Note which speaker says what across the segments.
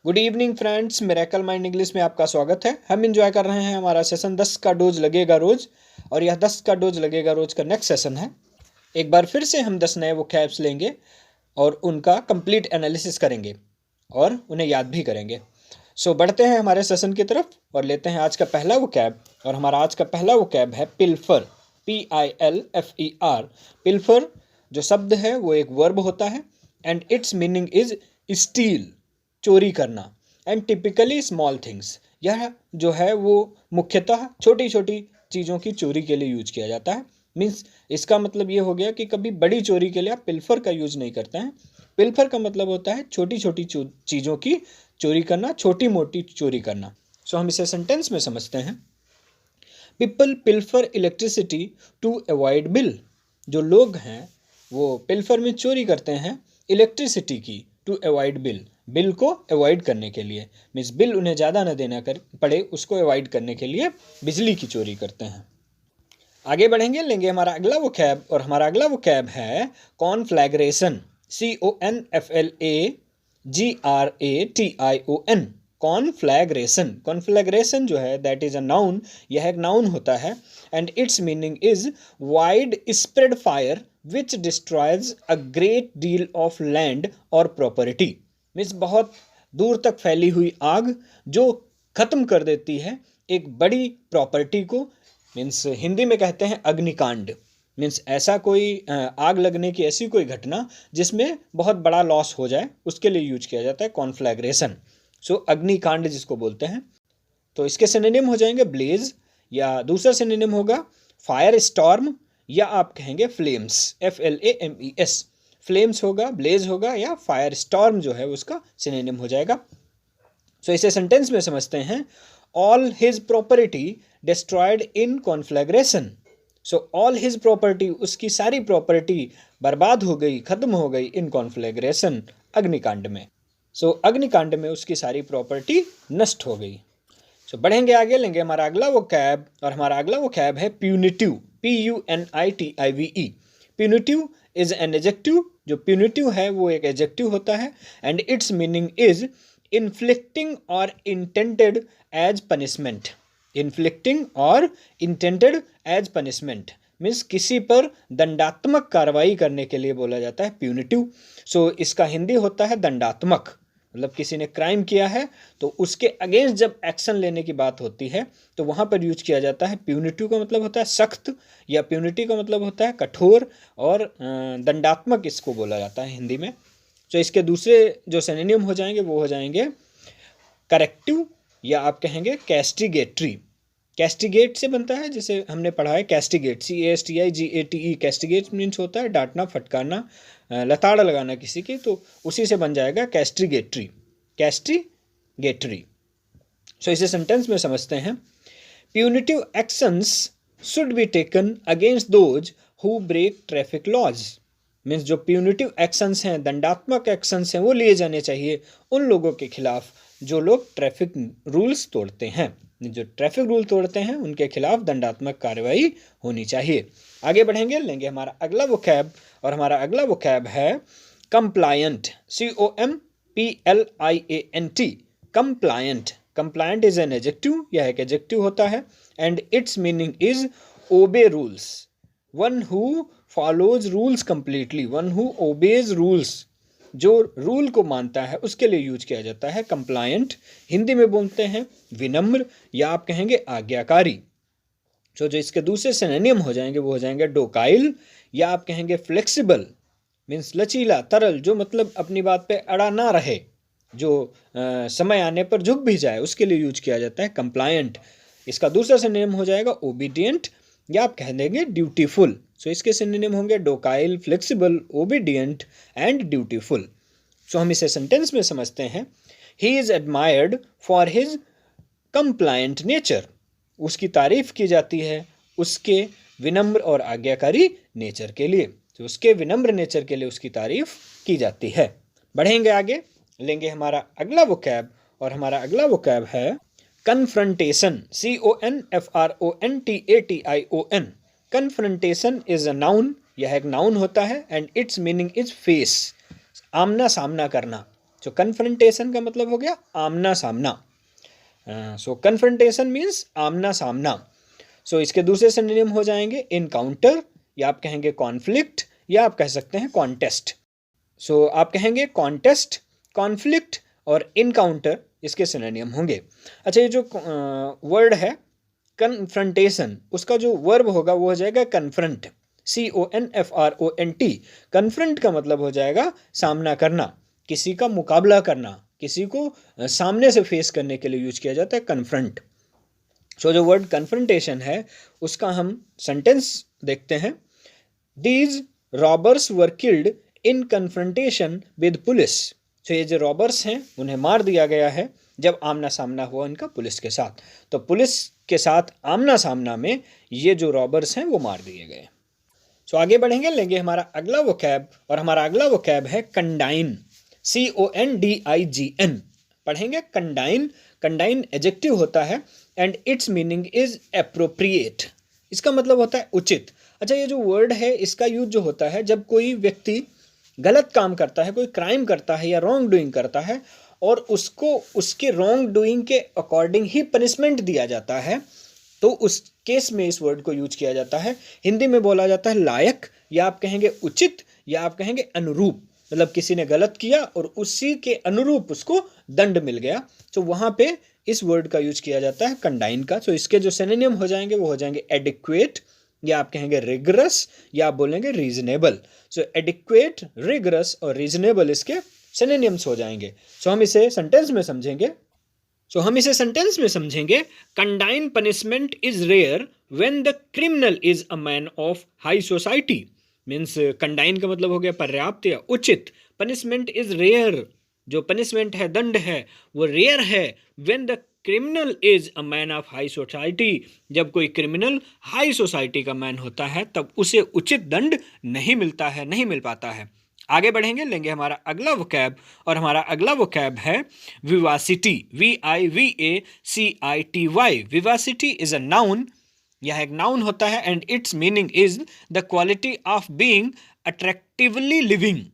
Speaker 1: Good evening friends, miracle mind English में आपका स्वागत है। हम इंजॉय कर रहे हैं हमारा सेशन 10 का डोज लगेगा रोज, और यह 10 का डोज लगेगा रोज का नेक्स्ट सेशन है। एक बार फिर से हम 10 नए वोकैब्स लेंगे और उनका कंप्लीट एनालिसिस करेंगे और उन्हें याद भी करेंगे। सो बढ़ते हैं हमारे सेशन की तरफ और लेते हैं आज का पहला वोकैब। और हमारा आज का पहला वोकैब है पिल्फर, PILFER। पिल्फर जो शब्द है वो एक वर्ब होता है and its meaning is steel, चोरी करना, एंड टिपिकली स्मॉल थिंग्स। यह जो है वो मुख्यतः छोटी छोटी चीज़ों की चोरी के लिए यूज किया जाता है। मीन्स इसका मतलब ये हो गया कि कभी बड़ी चोरी के लिए आप पिल्फर का यूज नहीं करते हैं। पिल्फर का मतलब होता है छोटी छोटी चीज़ों की चोरी करना, छोटी मोटी चोरी करना। सो हम इसे सेंटेंस में समझते हैं। People pilfer electricity to avoid bill. जो लोग हैं वो पिल्फर में चोरी करते हैं इलेक्ट्रिसिटी की, टू अवॉइड बिल, बिल को अवॉइड करने के लिए। मीन्स बिल उन्हें ज़्यादा न देना पड़े, उसको अवॉइड करने के लिए बिजली की चोरी करते हैं। आगे बढ़ेंगे, लेंगे हमारा अगला वोकैब, और हमारा अगला वोकैब है कॉन्फ्लैग्रेशन, CONFLAGRATION। कॉन्फ्लैग्रेशन, कॉन्फ्लैग्रेशन जो है दैट इज अ नाउन, यह एक नाउन होता है and its meaning is wide spread fire which destroys a great deal of land और प्रॉपर्टी। मीन्स बहुत दूर तक फैली हुई आग जो खत्म कर देती है एक बड़ी प्रॉपर्टी को। मीन्स हिंदी में कहते हैं अग्निकांड। मीन्स ऐसा कोई आग लगने की ऐसी कोई घटना जिसमें बहुत बड़ा लॉस हो जाए, उसके लिए यूज किया जाता है कॉन्फ्लैग्रेशन। सो अग्निकांड जिसको बोलते हैं। तो इसके सिनोनिम हो जाएंगे ब्लेज, या दूसरा सिनोनिम होगा फायर स्टॉर्म, या आप कहेंगे फ्लेम्स, FLAMES। फ्लेम्स होगा, ब्लेज होगा, या फायर स्टॉर्म जो है उसका सिनोनिम हो जाएगा। सो इसे सेंटेंस में समझते हैं। All his property destroyed in conflagration. So all his property, उसकी सारी प्रॉपर्टी बर्बाद हो गई, खत्म हो गई, इन कॉन्फ्लैग्रेशन, अग्निकांड में। सो अग्निकांड में उसकी सारी प्रॉपर्टी नष्ट हो गई। सो बढ़ेंगे आगे, लेंगे हमारा अगला वोकैब, और हमारा अगला वोकैब है punitive, PUNITIVE। Punitive is an adjective. जो प्यूनिटिव है वो एक एडजेक्टिव होता है and its meaning is inflicting और इंटेंटेड एज पनिशमेंट। इन्फ्लिक्टिंग और इंटेंटेड एज पनिशमेंट मीन्स किसी पर दंडात्मक कार्रवाई करने के लिए बोला जाता है प्यूनिटिव। सो इसका हिंदी होता है दंडात्मक। मतलब किसी ने क्राइम किया है तो उसके अगेंस्ट जब एक्शन लेने की बात होती है तो वहाँ पर यूज किया जाता है प्यूनिटिव। का मतलब होता है सख्त, या प्यूनिटी का मतलब होता है कठोर, और दंडात्मक इसको बोला जाता है हिंदी में। तो इसके दूसरे जो सिनोनिम हो जाएंगे वो हो जाएंगे करेक्टिव, या आप कहेंगे कैस्टिगेटरी। कैस्टिगेट से बनता है, जैसे हमने पढ़ा है कैस्टिगेट, CASTIGATE। कैस्टिगेट मीन्स होता है डांटना, फटकारना, लताड़ लगाना किसी की, तो उसी से बन जाएगा कैस्टिगेटरी, कैस्टिगेटरी। सो इसे सेंटेंस में समझते हैं। Punitive actions should be taken against those who break traffic laws. Means जो प्यूनिटिव एक्शंस हैं, दंडात्मक एक्शंस हैं, वो लिए जाने चाहिए उन लोगों के खिलाफ जो लोग ट्रैफिक रूल्स तोड़ते हैं। जो ट्रैफिक रूल तोड़ते हैं उनके खिलाफ दंडात्मक कार्रवाई होनी चाहिए। आगे बढ़ेंगे, लेंगे हमारा अगला वोकैब, और हमारा अगला वोकैब है compliant, COMPLIANT। Compliant, compliant is an adjective, यह एक एडजेक्टिव होता है and its meaning is obey rules. One who follows rules completely, one who obeys rules, जो रूल को मानता है उसके लिए यूज किया जाता है कंप्लायंट। हिंदी में बोलते हैं विनम्र, या आप कहेंगे आज्ञाकारी। जो इसके दूसरे सिनोनिम हो जाएंगे वो हो जाएंगे डोकाइल, या आप कहेंगे फ्लेक्सिबल, मीन्स लचीला, तरल, जो मतलब अपनी बात पे अड़ा ना रहे, जो समय आने पर झुक भी जाए, उसके लिए यूज किया जाता है कंप्लायंट। इसका दूसरा सिनोनिम हो जाएगा ओबीडियंट, या आप कह देंगे ड्यूटीफुल। सो इसके सिनोनिम होंगे डोकाइल, फ्लेक्सिबल, ओबीडियंट एंड ड्यूटीफुल। सो हम इसे सेंटेंस में समझते हैं। He is admired for his compliant nature. उसकी तारीफ की जाती है उसके विनम्र और आज्ञाकारी नेचर के लिए। तो उसके विनम्र नेचर के लिए उसकी तारीफ की जाती है। बढ़ेंगे आगे, लेंगे हमारा अगला वोकैब, और हमारा अगला वोकैब है confrontation, CONFRONTATION। Confrontation is a noun, यह एक नाउन होता है and its meaning is face, आमना सामना करना। सो कन्फ्रंटेशन का मतलब हो गया आमना सामना। सो कन्फ्रंटेशन मीन्स आमना सामना। सो इसके दूसरे सिनोनिम हो जाएंगे इनकाउंटर, या आप कहेंगे कॉन्फ्लिक्ट, या आप कह सकते हैं कॉन्टेस्ट। सो आप कहेंगे कॉन्टेस्ट, कॉन्फ्लिक्ट और इनकाउंटर इसके सिनोनिम होंगे। अच्छा, ये जो वर्ड है कन्फ्रंटेशन, उसका जो वर्ब होगा वो हो जाएगा कन्फ्रंट, CONFRONT। कन्फ्रंट का मतलब हो जाएगा सामना करना, किसी का मुकाबला करना, किसी को सामने से फेस करने के लिए यूज किया जाता है कन्फ्रंट। सो जो वर्ड कन्फ्रंटेशन है उसका हम सेंटेंस देखते हैं। These robbers were killed in confrontation with police. So ये जो रॉबर्स हैं उन्हें मार दिया गया है जब आमना सामना हुआ इनका पुलिस के साथ। तो पुलिस के साथ आमना सामना में ये जो रॉबर्स हैं वो मार दिए गए। सो आगे बढ़ेंगे, लेंगे हमारा अगला वोकैब, और हमारा अगला वोकैब है कंडाइन, CONDIGN। पढ़ेंगे कंडाइन। कंडाइन एडजेक्टिव होता है and its meaning is appropriate. इसका मतलब होता है उचित। अच्छा, ये जो वर्ड है इसका यूज जो होता है जब कोई व्यक्ति गलत काम करता है, कोई क्राइम करता है या रॉन्ग डूइंग करता है और उसको उसके रॉन्ग डूइंग के अकॉर्डिंग ही पनिशमेंट दिया जाता है, तो उस केस में इस वर्ड को यूज किया जाता है। हिंदी में बोला जाता है लायक, या आप कहेंगे उचित, या आप कहेंगे अनुरूप। मतलब किसी ने गलत किया और उसी के अनुरूप उसको दंड मिल गया, तो वहाँ पे इस वर्ड का यूज किया जाता है कंडाइन का। तो इसके जो सिनोनिम हो जाएंगे वो हो जाएंगे एडिक्वेट, या आप कहेंगे रिगरस, या आप बोलेंगे रीजनेबल। सो एडिक्वेट, रिगरस और रीजनेबल इसके सिनोनिम्स हो जाएंगे। सो हम इसे सेंटेंस में समझेंगे। Condign punishment is rare when the criminal is a man of high society. Means condign का मतलब हो गया पर्याप्त या उचित। पनिशमेंट इज रेयर, जो पनिशमेंट है, दंड है, वो रेयर है। When the criminal is a man of high society, जब कोई क्रिमिनल हाई सोसाइटी का मैन होता है तब उसे उचित दंड नहीं मिलता है, नहीं मिल पाता है। आगे बढ़ेंगे, लेंगे हमारा अगला वोकैब, और हमारा अगला वोकैब है विवासिटी, VIVACITY। विवासिटी इज अ नाउन, यह एक नाउन होता है and its meaning is the quality of being attractively living.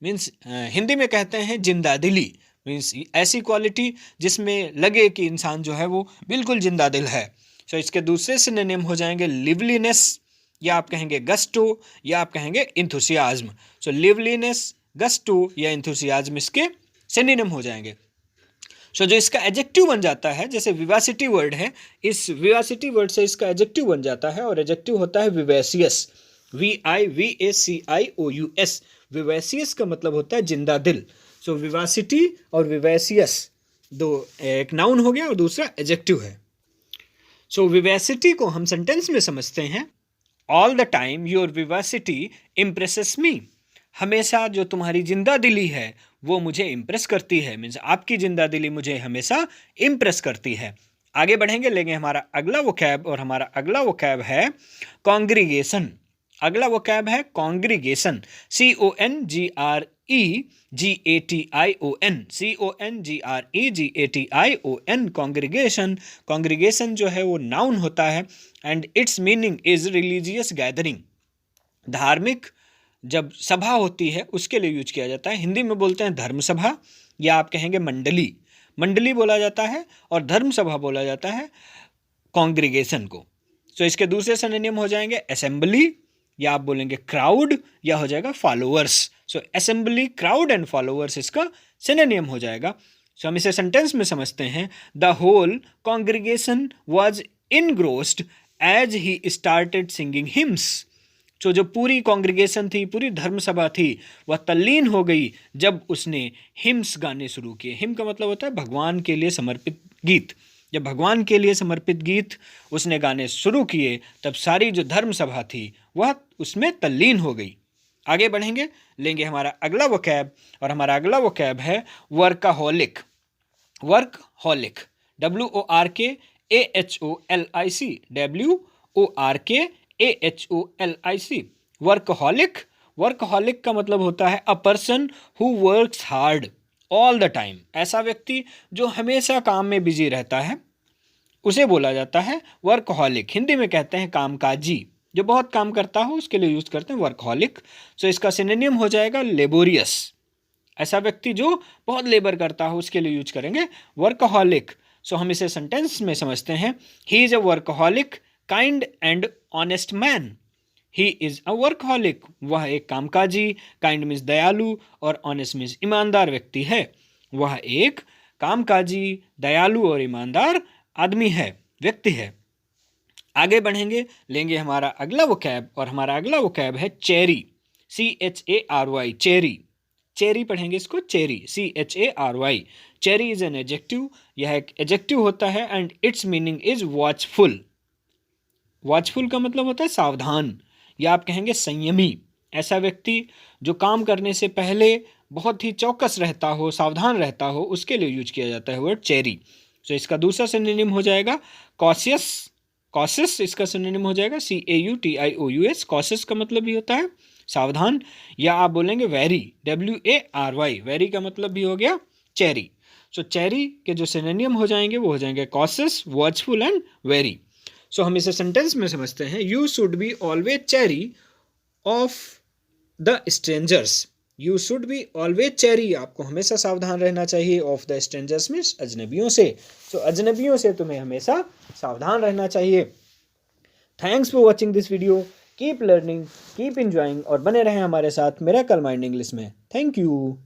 Speaker 1: Means Hindi में कहते हैं जिंदा दिली। मीन्स ऐसी क्वालिटी जिसमें लगे कि इंसान जो है वो बिल्कुल जिंदा दिल है। सो इसके दूसरे सिनोनिम हो जाएंगे लिवलीनेस, या आप कहेंगे गस्टो, या आप कहेंगे इंथुसियाज्म। सो लिवलीनेस, गस्टो या इंथुसियाज्म इसके सिनोनिम हो जाएंगे। सो जो इसका एडजेक्टिव बन जाता है, जैसे विवासिटी वर्ड है, इस विवासिटी वर्ड से इसका एडजेक्टिव बन जाता है, और एडजेक्टिव होता है विवेसियस, VIVACIOUS। विवेसियस का मतलब होता है जिंदा दिल। सो विवासिटी और विवेसियस दो, एक नाउन हो गया और दूसरा एडजेक्टिव है। सो विवेसिटी को हम सेंटेंस में समझते हैं। All the time your vivacity impresses me. हमेशा जो तुम्हारी जिंदा दिली है वो मुझे इम्प्रेस करती है। मीन्स आपकी जिंदा दिली मुझे हमेशा इम्प्रेस करती है। आगे बढ़ेंगे, लेंगे हमारा अगला वोकैब, और हमारा अगला वोकैब है कॉन्ग्रीगेशन। अगला वोकैब है कॉन्ग्रीगेशन, CONGREGATION, कॉन्ग्रीगेशन। कॉन्ग्रीगेशन जो है वो नाउन होता है and its meaning is religious gathering. धार्मिक जब सभा होती है उसके लिए यूज किया जाता है। हिंदी में बोलते हैं धर्म सभा, या आप कहेंगे मंडली। मंडली बोला जाता है और धर्म सभा बोला जाता है कॉन्ग्रीगेशन को। सो इसके दूसरे सिनोनिम हो जाएंगे असेंबली, या आप बोलेंगे क्राउड, या हो जाएगा followers. So assembly, crowd and followers इसका सिनोनिम हो जाएगा। सो हम इसे सेंटेंस में समझते हैं। The whole congregation was engrossed as he started singing hymns. तो जो पूरी कॉन्ग्रीगेशन थी, पूरी धर्म सभा थी, वह तल्लीन हो गई जब उसने हिम्स गाने शुरू किए। हिम का मतलब होता है भगवान के लिए समर्पित गीत। जब भगवान के लिए समर्पित गीत उसने गाने शुरू किए तब सारी जो धर्म सभा थी वह उसमें तल्लीन हो गई। आगे बढ़ेंगे, लेंगे हमारा अगला वोकैब, और हमारा अगला वोकैब है workaholic. Workaholic, WORKHOLIC, workaholic. Workaholic का मतलब होता है a person who works hard all the time. ऐसा व्यक्ति जो हमेशा काम में बिजी रहता है उसे बोला जाता है वर्कहोलिक। हिंदी में कहते हैं कामकाजी, जो बहुत काम करता हो उसके लिए यूज करते हैं वर्कहोलिक। सो इसका सिनोनिम हो जाएगा लेबोरियस, ऐसा व्यक्ति जो बहुत लेबर करता हो उसके लिए यूज करेंगे वर्कहॉलिक। सो हम इसे सेंटेंस में समझते हैं, he is a workaholic kind and honest man. He is a workaholic, वह एक कामकाजी, काइंड मीन्स दयालु और ऑनेस्ट मीन्स ईमानदार व्यक्ति है। वह एक कामकाजी, दयालु और ईमानदार आदमी है, व्यक्ति है। आगे बढ़ेंगे, लेंगे हमारा अगला वोकैब, और हमारा अगला वोकैब है चेरी, CHARY, चेरी। चेरी पढ़ेंगे इसको, cherry, CHARY। Cherry is an adjective, यह एक एडजेक्टिव होता है, and its meaning is watchful. Watchful का मतलब होता है सावधान, या आप कहेंगे संयमी। ऐसा व्यक्ति जो काम करने से पहले बहुत ही चौकस रहता हो, सावधान रहता हो, उसके लिए यूज किया जाता है वर्ड चेरी। सो इसका दूसरा सिनोनिम हो जाएगा कॉशियस। कॉशियस इसका सिनोनिम हो जाएगा CAUTIOUS। कॉशियस का मतलब भी होता है सावधान, या आप बोलेंगे वेरी, WARY। वेरी का मतलब भी हो गया चेरी। सो चेरी के जो सिनोनिम हो जाएंगे वो हो जाएंगे कॉशियस, वॉचफुल एंड वेरी। सो हम इसे सेंटेंस में समझते हैं, you should be always cherry of the strangers. You should be always cherry, आपको हमेशा सावधान रहना चाहिए, ऑफ द स्ट्रेंजर्स मीन्स अजनबियों से। सो अजनबियों से तुम्हें हमेशा सावधान रहना चाहिए। Thanks for watching this video, keep learning, keep enjoying, और बने रहें हमारे साथ मिरेकल माइंड इंग्लिश में। Thank you.